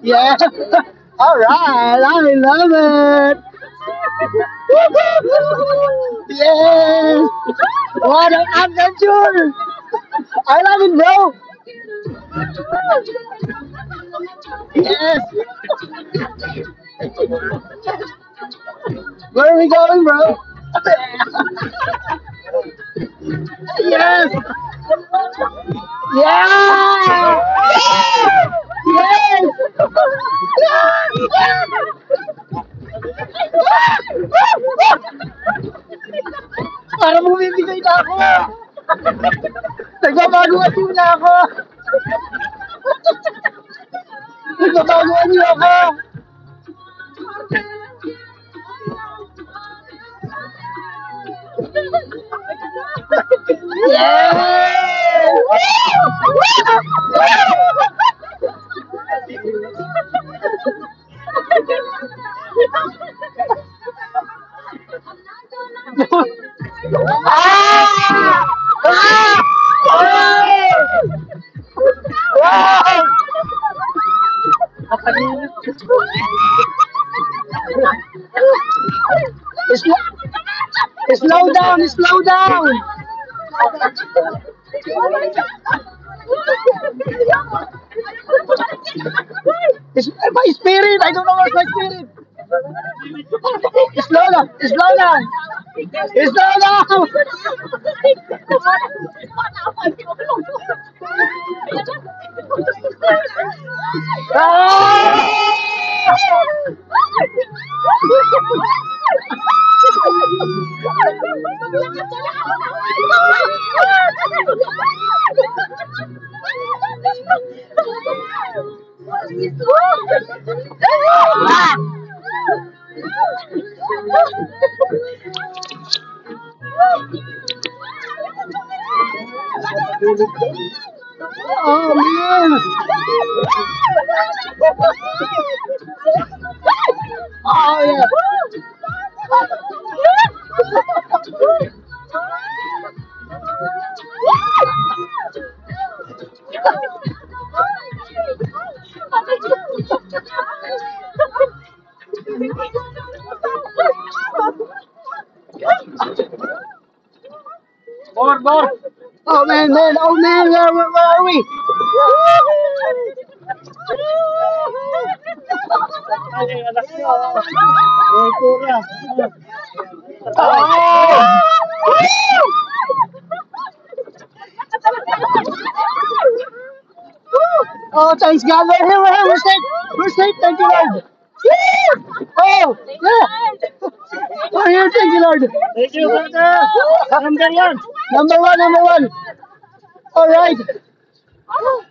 Yeah. All right. I love it. Yes. What an adventure. I love it, bro. Yes. Where are we going, bro? Yes. Yeah. Yes. Para bumibigay na ako. Nagbabago na ako. Nagbabago niyo ako. Yes! Ah! Ah! Ah! Slow, slow down, slow down. It's my spirit. I don't know where's my spirit. Slow down, slow down, slow down. Oh man! Oh yeah! More, more! Oh man, man! Oh man! Where are we? Oh! Oh, thanks God. We're here, we're here. We're safe. We're safe. Thank you, Lord. Oh, yeah. We're here. Thank you, Lord. Thank you, brother. Number one. Number one, number one. All right.